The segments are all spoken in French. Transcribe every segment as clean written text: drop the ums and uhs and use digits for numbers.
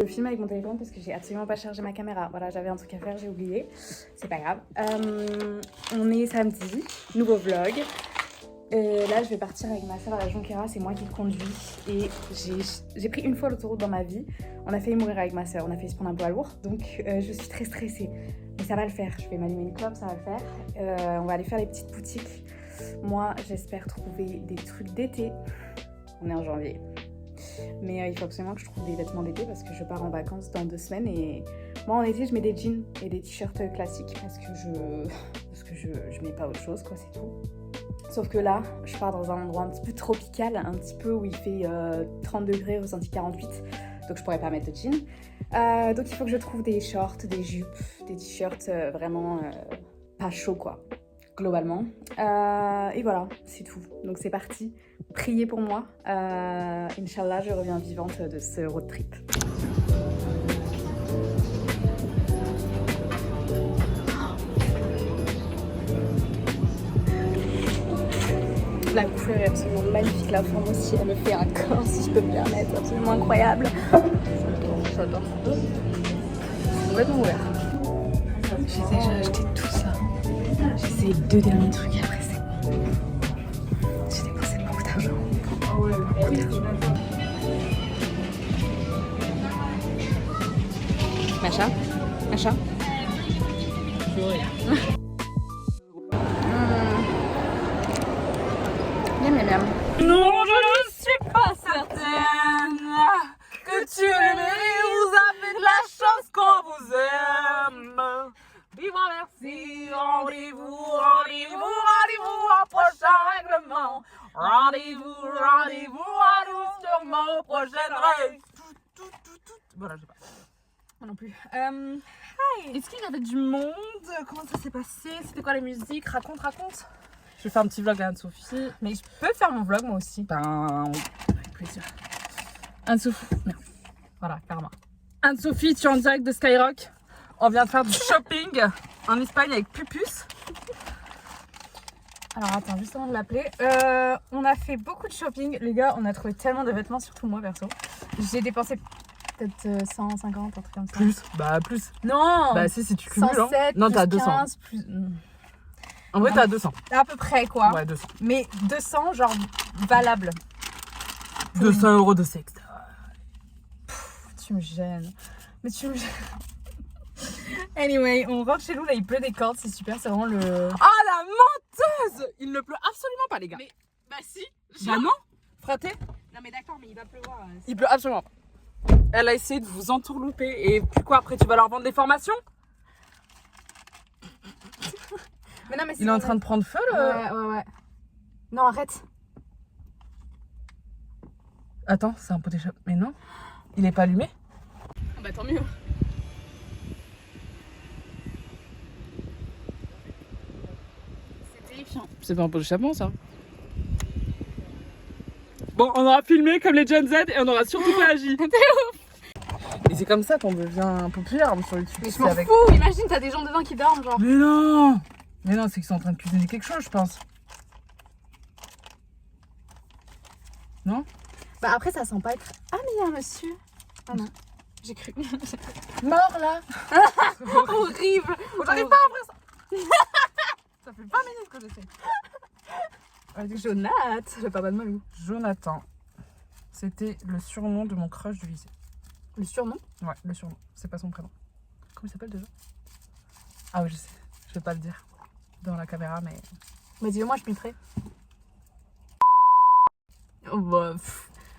Je filme avec mon téléphone parce que j'ai absolument pas chargé ma caméra. Voilà, j'avais un truc à faire, j'ai oublié. C'est pas grave. On est samedi, nouveau vlog. Là, je vais partir avec ma soeur à la Jonquera, c'est moi qui le conduis. Et j'ai pris une fois l'autoroute dans ma vie. On a failli mourir avec ma soeur, on a failli se prendre un peu à lourd. Donc, je suis très stressée. Mais ça va le faire. Je vais m'allumer une clope, ça va le faire. On va aller faire les petites boutiques. Moi, j'espère trouver des trucs d'été. On est en janvier. Mais il faut absolument que je trouve des vêtements d'été parce que je pars en vacances dans 2 semaines. Et moi, en été, je mets des jeans et des t-shirts classiques parce que je mets pas autre chose, quoi, c'est tout. Sauf que là, je pars dans un endroit un petit peu tropical, un petit peu où il fait 30 degrés, ressenti 48, donc je pourrais pas mettre de jean. Donc il faut que je trouve des shorts, des jupes, des t-shirts vraiment pas chauds quoi, globalement. Et voilà, c'est tout. Donc c'est parti, priez pour moi. Inch'Allah, je reviens vivante de ce road trip. La couleur est absolument magnifique, la forme aussi, elle me fait un corps si je peux me permettre, absolument incroyable. J'adore. C'est complètement ouvert. J'ai déjà acheté tout ça. J'ai essayé 2 derniers trucs et après c'est bon. J'ai dépensé beaucoup d'argent. Beaucoup d'argent. Macha. Miam. Non, je ne suis pas certaine que tu aimez. Vous avez de la chance qu'on vous aime. Vivement merci. Rendez-vous au prochain règlement. Rendez-vous à nous sûrement au prochain rêve. Voilà, je sais pas. Moi non plus. Hi. Est-ce qu'il y avait du monde? Comment ça s'est passé? C'était quoi les musiques? Raconte. Je vais faire un petit vlog à Anne-Sophie. Mais je peux faire mon vlog moi aussi. Ben, avec plaisir. Anne-Sophie. Merde. Voilà, karma. Anne-Sophie, tu es en direct de Skyrock. On vient de faire du shopping en Espagne avec Pupus. Alors attends, juste avant de l'appeler. On a fait beaucoup de shopping. Les gars, on a trouvé tellement de vêtements, surtout moi perso. J'ai dépensé peut-être 150, un truc comme ça. Plus? Bah plus. Non. Bah si tu cumules. 107, hein. Non, t'as 200. 15, plus... En vrai, t'as 200. À peu près quoi. Ouais, 200. Mais 200, genre valable. 200 € de sexe. Tu me gênes. Mais tu me gênes. Anyway, on rentre chez nous, là il pleut des cordes, c'est super, c'est vraiment le... Ah la menteuse! Il ne pleut absolument pas les gars. Mais, bah si. Bah non, fraté. Non mais d'accord, mais il va pleuvoir. Il pleut absolument pas. Elle a essayé de vous entourlouper et puis quoi après tu vas leur vendre des formations? Mais non mais Il est en train de prendre feu le... Ouais. Non arrête. Attends, c'est un pot d'échappement. Mais non, il est pas allumé. Bah tant mieux. C'est terrifiant. C'est pas un pot d'échappement ça. Bon, on aura filmé comme les Gen Z et on aura surtout pas agi. Et c'est comme ça qu'on devient populaire sur YouTube. Mais je m'en fous, imagine t'as des gens dedans qui dorment genre. Mais non, c'est qu'ils sont en train de cuisiner quelque chose, je pense. Non? Bah après ça sent pas être... Ah mais il y a un monsieur. Ah non, j'ai cru. Mort là. Horrible. J'arrive pas après ça. Ça fait 20 minutes que j'essaie. Jonathan, le papa de Malou. Jonathan. C'était le surnom de mon crush du lycée. Le surnom? Ouais, le surnom. C'est pas son prénom. Comment il s'appelle déjà? Ah oui, je sais. Je vais pas le dire dans la caméra, mais... Mais dis-le moi, je m'y ferai. Oh bah...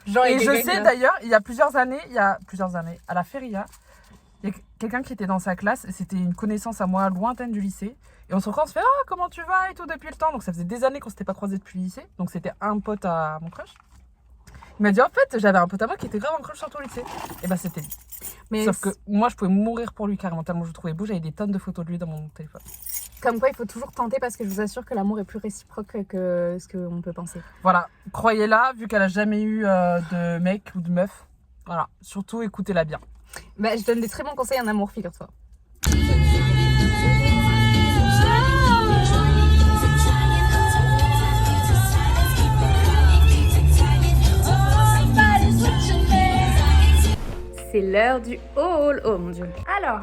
Genre, et je sais d'ailleurs, il y a plusieurs années, à la Feria, il y a quelqu'un qui était dans sa classe, et c'était une connaissance à moi lointaine du lycée. Et on se rencontre, on se fait « Ah, comment tu vas ?» et tout depuis le temps. Donc ça faisait des années qu'on s'était pas croisés depuis le lycée. Donc c'était un pote à mon crush. Il m'a dit « En fait, j'avais un pote à moi qui était grave un crush sur ton lycée. » Et bah c'était lui. Mais sauf que moi, je pouvais mourir pour lui carrément, tellement je le trouvais beau. J'avais des tonnes de photos de lui dans mon téléphone. Comme quoi, il faut toujours tenter parce que je vous assure que l'amour est plus réciproque que ce qu'on peut penser. Voilà, croyez-la, vu qu'elle a jamais eu de mec ou de meuf. Voilà, surtout écoutez-la bien. Bah, je donne des très bons conseils en amour, figure-toi. c'est l'heure du haul. Oh mon dieu. Alors,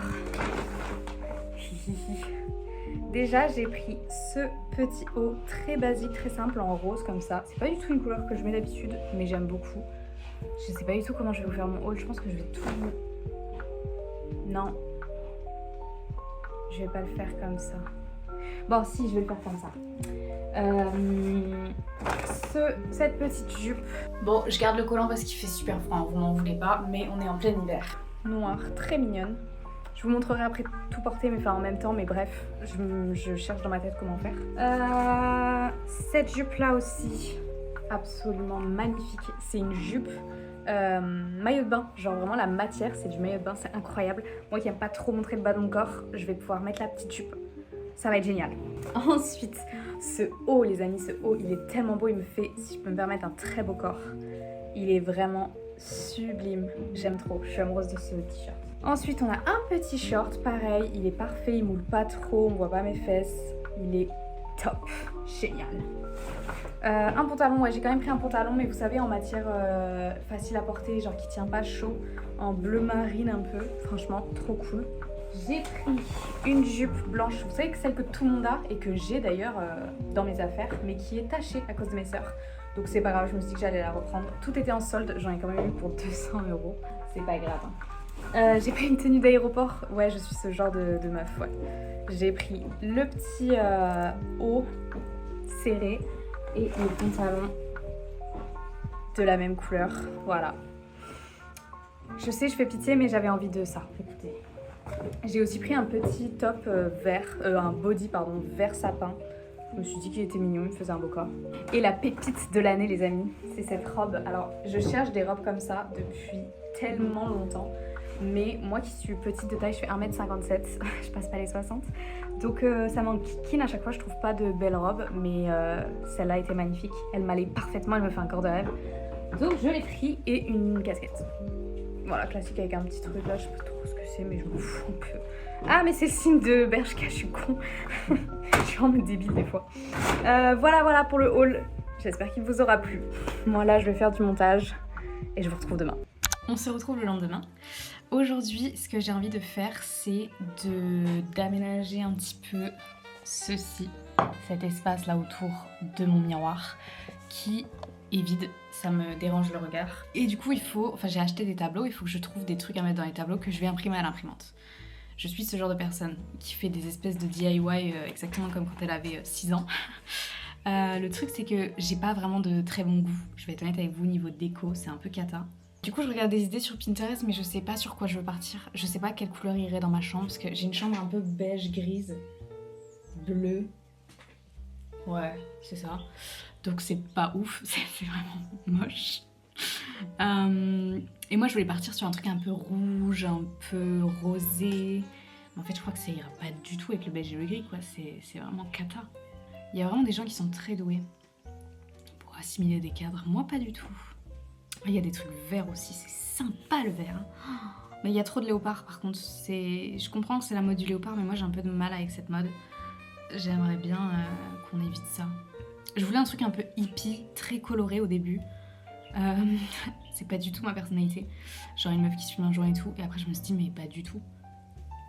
déjà j'ai pris ce petit haut très basique, très simple en rose comme ça. C'est pas du tout une couleur que je mets d'habitude, mais j'aime beaucoup. Je sais pas du tout comment je vais vous faire mon haul. Je pense que je vais tout... Non. Je vais pas le faire comme ça. Bon, si, je vais le faire comme ça. Cette petite jupe. Bon, je garde le collant parce qu'il fait super froid, vous m'en voulez pas, mais on est en plein hiver. Noire, très mignonne. Je vous montrerai après tout porter, mais enfin en même temps, mais bref, je cherche dans ma tête comment faire. Cette jupe là aussi, absolument magnifique. C'est une jupe maillot de bain, genre vraiment la matière, c'est du maillot de bain, c'est incroyable. Moi qui aime pas trop montrer le bas de mon corps, je vais pouvoir mettre la petite jupe. Ça va être génial. Ensuite, ce haut, les amis, ce haut, il est tellement beau, il me fait, si je peux me permettre, un très beau corps. Il est vraiment sublime. J'aime trop, je suis amoureuse de ce t-shirt. Ensuite, on a un petit short, pareil, il est parfait, il moule pas trop, on voit pas mes fesses. Il est top, génial. Un pantalon, ouais, j'ai quand même pris un pantalon, mais vous savez, en matière facile à porter, genre qui tient pas chaud, en bleu marine un peu, franchement, trop cool. J'ai pris une jupe blanche, vous savez que celle que tout le monde a et que j'ai d'ailleurs dans mes affaires, mais qui est tachée à cause de mes sœurs. Donc c'est pas grave, je me suis dit que j'allais la reprendre. Tout était en solde, j'en ai quand même eu pour 200 €. C'est pas grave. Hein. J'ai pris une tenue d'aéroport, ouais, je suis ce genre de meuf, ouais. J'ai pris le petit haut serré et le pantalon de la même couleur, voilà. Je sais, je fais pitié, mais j'avais envie de ça, écoutez. J'ai aussi pris un petit top un body pardon, vert sapin. Je me suis dit qu'il était mignon, il me faisait un beau corps. Et la pépite de l'année les amis, c'est cette robe. Alors je cherche des robes comme ça depuis tellement longtemps. Mais moi qui suis petite de taille, je fais 1m57, je passe pas les 60. Donc ça m'enquiquine à chaque fois, je trouve pas de belles robes. Mais celle-là était magnifique, elle m'allait parfaitement, elle me fait un corps de rêve. Donc je l'ai pris et une casquette. Voilà, classique avec un petit truc là, je sais pas trop ce que c'est, mais je m'en fous un peu. Ah, mais c'est le signe de Bershka, je suis con. Je suis vraiment débile des fois. Voilà pour le haul. J'espère qu'il vous aura plu. Moi là, je vais faire du montage et je vous retrouve demain. On se retrouve le lendemain. Aujourd'hui, ce que j'ai envie de faire, c'est d'aménager un petit peu ceci, cet espace là autour de mon miroir qui est vide, ça me dérange le regard. Et du coup j'ai acheté des tableaux, il faut que je trouve des trucs à mettre dans les tableaux que je vais imprimer à l'imprimante. Je suis ce genre de personne qui fait des espèces de DIY exactement comme quand elle avait 6 ans. Le truc c'est que j'ai pas vraiment de très bon goût, je vais être honnête avec vous, niveau déco c'est un peu cata. Du coup je regarde des idées sur Pinterest mais je sais pas sur quoi je veux partir. Je sais pas quelle couleur irait dans ma chambre parce que j'ai une chambre un peu beige grise, bleu. Ouais, c'est ça. Donc c'est pas ouf, c'est vraiment moche. Et moi je voulais partir sur un truc un peu rouge, un peu rosé. Mais en fait je crois que ça ira pas du tout avec le beige et le gris quoi, c'est vraiment cata. Il y a vraiment des gens qui sont très doués pour assimiler des cadres, moi pas du tout. Il y a des trucs verts aussi, c'est sympa le vert. Mais il y a trop de léopard par contre, je comprends que c'est la mode du léopard mais moi j'ai un peu de mal avec cette mode. J'aimerais bien qu'on évite ça. Je voulais un truc un peu hippie, très coloré au début. C'est pas du tout ma personnalité. Genre une meuf qui fume un joint et tout. Et après je me suis dit mais pas du tout.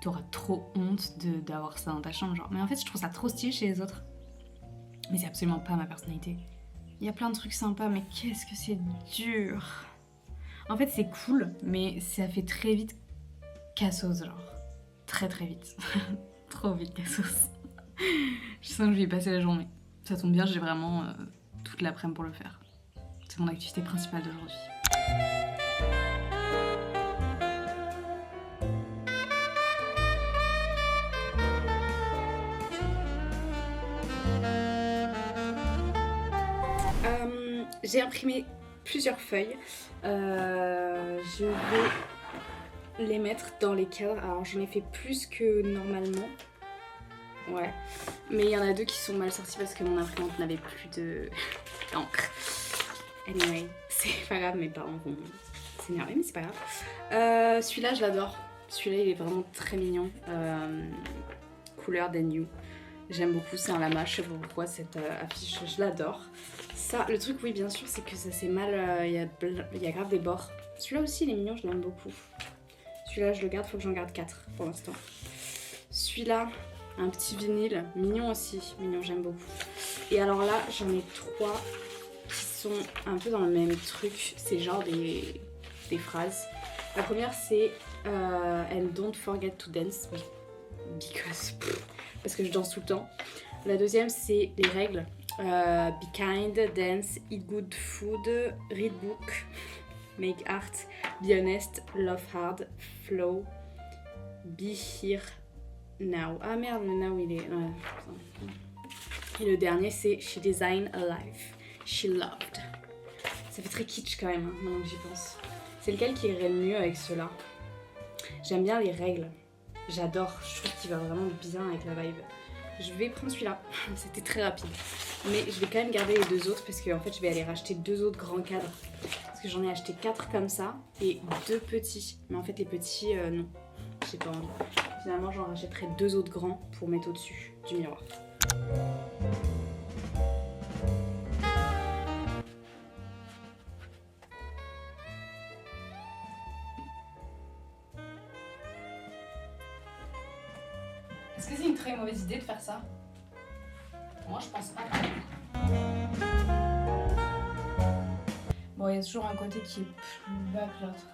T'auras trop honte d'avoir ça dans ta chambre. Genre. Mais en fait je trouve ça trop stylé chez les autres. Mais c'est absolument pas ma personnalité. Il y a plein de trucs sympas mais qu'est-ce que c'est dur. En fait c'est cool mais ça fait très vite cassos genre. Très vite. Trop vite cassos. Je sens que je vais y passer la journée. Ça tombe bien, j'ai vraiment toute l'après-midi pour le faire. C'est mon activité principale d'aujourd'hui. J'ai imprimé plusieurs feuilles. Je vais les mettre dans les cadres. Alors j'en ai fait plus que normalement. Ouais, mais il y en a deux qui sont mal sortis parce que mon imprimante n'avait plus d'encre. Anyway, c'est pas grave, mes parents vont s'énerver, mais c'est pas grave. Celui-là, je l'adore. Celui-là, il est vraiment très mignon. Couleur des New. J'aime beaucoup, c'est un lama, je sais pas pourquoi cette affiche, je l'adore. Ça, le truc, oui, bien sûr, c'est que ça c'est mal, il y a grave des bords. Celui-là aussi, il est mignon, je l'aime beaucoup. Celui-là, je le garde, faut que j'en garde 4 pour l'instant. Celui-là, un petit vinyle, mignon aussi, mignon, j'aime beaucoup. Et alors là, j'en ai 3 qui sont un peu dans le même truc, c'est genre des phrases. La première, c'est And don't forget to dance, because, parce que je danse tout le temps. La deuxième, c'est les règles. Be kind, dance, eat good food, read book, make art, be honest, love hard, flow, be here now. Ah merde, le now il est... Et le dernier c'est She designed a life she loved. Ça fait très kitsch quand même, hein, maintenant que j'y pense. C'est lequel qui irait le mieux avec ceux-là? J'aime bien les règles. J'adore, je trouve qu'il va vraiment bien avec la vibe. Je vais prendre celui-là, c'était très rapide. Mais je vais quand même garder les 2 autres parce qu'en fait je vais aller racheter 2 autres grands cadres. Parce que j'en ai acheté 4 comme ça et 2 petits. Mais en fait les petits, non, j'ai pas envie. Finalement j'en rachèterai 2 autres grands pour mettre au-dessus du miroir. Est-ce que c'est une très mauvaise idée de faire ça? Moi, je pense pas. Bon, il y a toujours un côté qui est plus bas que l'autre.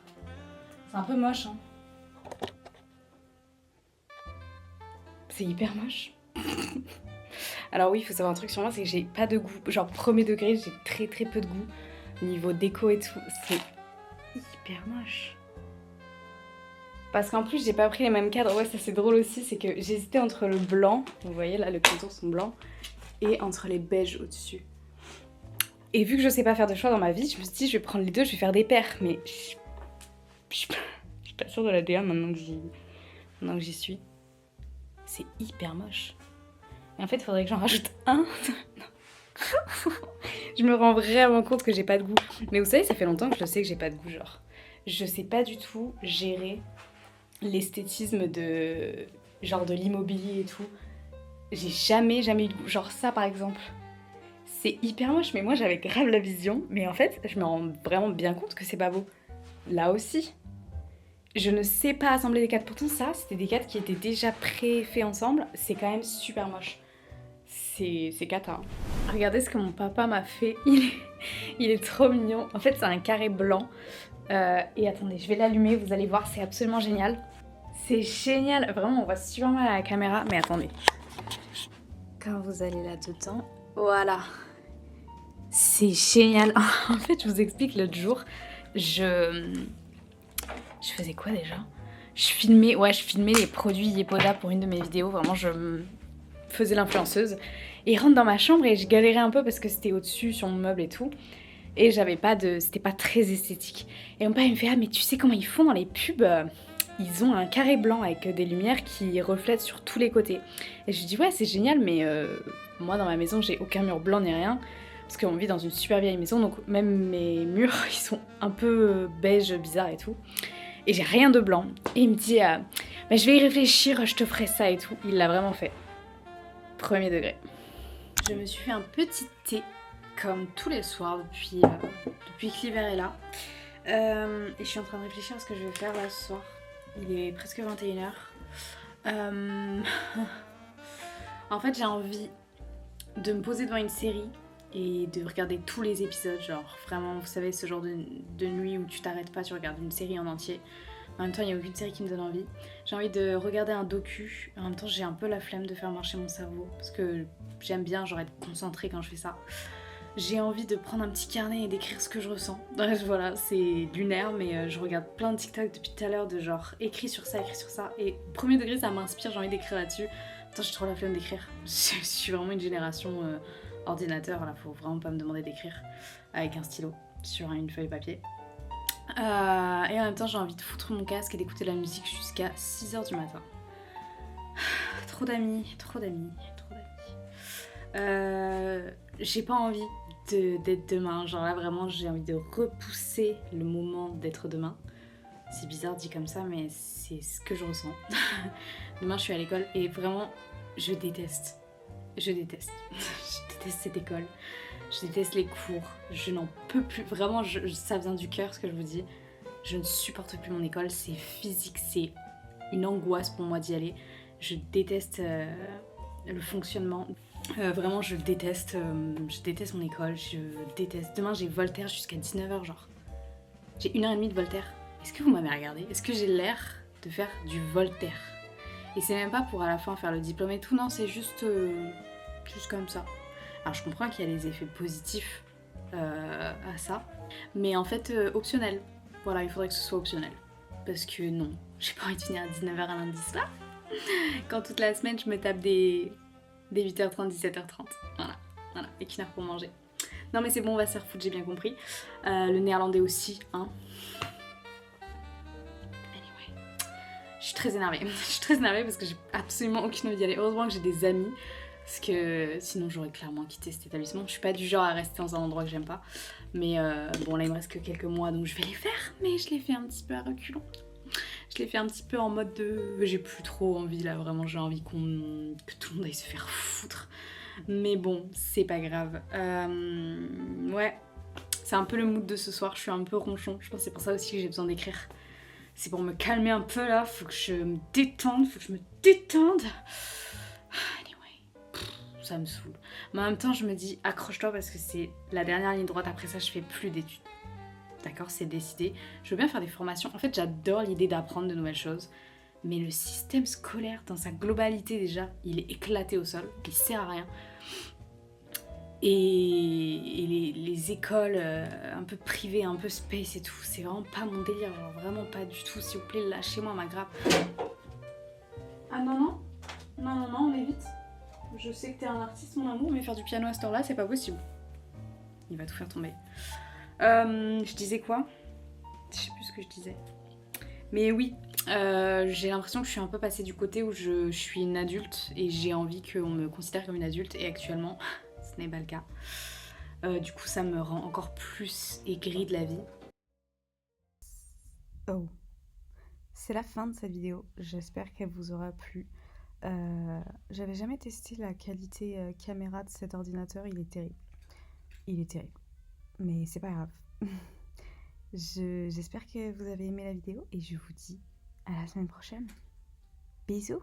C'est un peu moche, hein. C'est hyper moche. Alors oui, il faut savoir un truc sur moi, c'est que j'ai pas de goût. Genre, premier degré, j'ai très très peu de goût. Niveau déco et tout, c'est hyper moche. Parce qu'en plus, j'ai pas pris les mêmes cadres. Ouais, ça c'est drôle aussi, c'est que j'hésitais entre le blanc, vous voyez là, les contours sont blancs, et entre les beiges au-dessus. Et vu que je sais pas faire de choix dans ma vie, je me suis dit, je vais prendre les deux, je vais faire des paires. Mais je suis pas sûre de la DA maintenant que j'y suis. C'est hyper moche. Et en fait, il faudrait que j'en rajoute un. Je me rends vraiment compte que j'ai pas de goût. Mais vous savez, ça fait longtemps que je sais que j'ai pas de goût, genre. Je sais pas du tout gérer l'esthétisme de l'immobilier et tout. J'ai jamais eu de goût. Genre ça par exemple, c'est hyper moche, mais moi j'avais grave la vision, mais en fait je me rends vraiment bien compte que c'est pas beau. Là aussi, je ne sais pas assembler des cadres. Pourtant ça, c'était des cadres qui étaient déjà pré-faits ensemble. C'est quand même super moche. C'est cata. Hein. Regardez ce que mon papa m'a fait. Il est trop mignon. En fait c'est un carré blanc. Et attendez, je vais l'allumer, vous allez voir, c'est absolument génial. C'est génial, vraiment on voit super mal à la caméra, mais attendez. Quand vous allez là-dedans, voilà. C'est génial. En fait, je vous explique, l'autre jour, je faisais quoi déjà? Je filmais les produits Yepoda pour une de mes vidéos, vraiment je faisais l'influenceuse. Et il rentre dans ma chambre et je galérais un peu parce que c'était au-dessus sur mon meuble et tout. Et c'était pas très esthétique. Et mon père il me fait ah mais tu sais comment ils font dans les pubs? Ils ont un carré blanc avec des lumières qui reflètent sur tous les côtés. Et je lui dis ouais c'est génial mais moi dans ma maison j'ai aucun mur blanc ni rien. Parce qu'on vit dans une super vieille maison donc même mes murs ils sont un peu beige bizarre et tout. Et j'ai rien de blanc. Et il me dit bah, je vais y réfléchir, je te ferai ça et tout. Il l'a vraiment fait. Premier degré. Je me suis fait un petit thé. Comme tous les soirs depuis que l'hiver est là. Et je suis en train de réfléchir à ce que je vais faire là ce soir. Il est presque 21h. En fait j'ai envie de me poser devant une série et de regarder tous les épisodes. Genre vraiment vous savez ce genre de nuit où tu t'arrêtes pas, tu regardes une série en entier. En même temps il n'y a aucune série qui me donne envie. J'ai envie de regarder un docu. En même temps j'ai un peu la flemme de faire marcher mon cerveau. Parce que j'aime bien genre être concentrée quand je fais ça. J'ai envie de prendre un petit carnet et d'écrire ce que je ressens. Bref, voilà, c'est lunaire, mais je regarde plein de TikTok depuis tout à l'heure de genre écrit sur ça. Et premier degré, ça m'inspire, j'ai envie d'écrire là-dessus. Attends, j'ai trop la flemme d'écrire. Je suis vraiment une génération ordinateur, là, faut vraiment pas me demander d'écrire avec un stylo sur une feuille papier. Et en même temps, j'ai envie de foutre mon casque et d'écouter de la musique jusqu'à 6h du matin. Trop d'amis. J'ai pas envie d'être demain, genre là vraiment j'ai envie de repousser le moment d'être demain. C'est bizarre dit comme ça mais c'est ce que je ressens. Demain je suis à l'école et vraiment je déteste cette école, je déteste les cours, je n'en peux plus, vraiment ça vient du cœur ce que je vous dis, Je ne supporte plus mon école, c'est physique, c'est une angoisse pour moi d'y aller. Je déteste le fonctionnement. Vraiment, je déteste mon école, je déteste. Demain, j'ai Voltaire jusqu'à 19h, genre. J'ai 1h30 de Voltaire. Est-ce que vous m'avez regardé? Est-ce que j'ai l'air de faire du Voltaire? Et c'est même pas pour à la fin faire le diplôme et tout, non, c'est juste comme ça. Alors, je comprends qu'il y a des effets positifs à ça, mais en fait, optionnel. Voilà, il faudrait que ce soit optionnel. Parce que non, j'ai pas envie de finir à 19h un lundi soir. Quand toute la semaine, je me tape des 8h30, 17h30. Voilà, et qu'une heure pour manger. Non mais c'est bon, on va se faire foutre, j'ai bien compris. Le néerlandais aussi, hein. Anyway, je suis très énervée. Je suis très énervée parce que j'ai absolument aucune envie d'y aller. Heureusement que j'ai des amis, parce que sinon j'aurais clairement quitté cet établissement. Je suis pas du genre à rester dans un endroit que j'aime pas. Mais bon, là il me reste que quelques mois, donc je vais les faire. Mais je les fais un petit peu à reculons. Je l'ai fait un petit peu en mode de... J'ai plus trop envie là, vraiment j'ai envie que tout le monde aille se faire foutre. Mais bon, c'est pas grave. Ouais, c'est un peu le mood de ce soir, je suis un peu ronchon. Je pense que c'est pour ça aussi que j'ai besoin d'écrire. C'est pour me calmer un peu là, faut que je me détende, Anyway, ça me saoule. Mais en même temps, je me dis, accroche-toi parce que c'est la dernière ligne droite, après ça je fais plus d'études. D'accord, c'est décidé. Je veux bien faire des formations. En fait, j'adore l'idée d'apprendre de nouvelles choses. Mais le système scolaire, dans sa globalité déjà, il est éclaté au sol. Il sert à rien. Et les écoles un peu privées, un peu space et tout, c'est vraiment pas mon délire. Genre vraiment pas du tout. S'il vous plaît, lâchez-moi ma grappe. Ah non, on évite. Je sais que t'es un artiste, mon amour, mais faire du piano à cette heure-là, c'est pas possible. Il va tout faire tomber. Je disais quoi? Je sais plus ce que je disais. Mais oui, j'ai l'impression que je suis un peu passée du côté où je suis une adulte et j'ai envie qu'on me considère comme une adulte et actuellement, ce n'est pas le cas. Du coup, ça me rend encore plus aigrie de la vie. Oh, c'est la fin de cette vidéo. J'espère qu'elle vous aura plu. J'avais jamais testé la qualité caméra de cet ordinateur. Il est terrible. Mais c'est pas grave. J'espère que vous avez aimé la vidéo et je vous dis à la semaine prochaine. Bisous!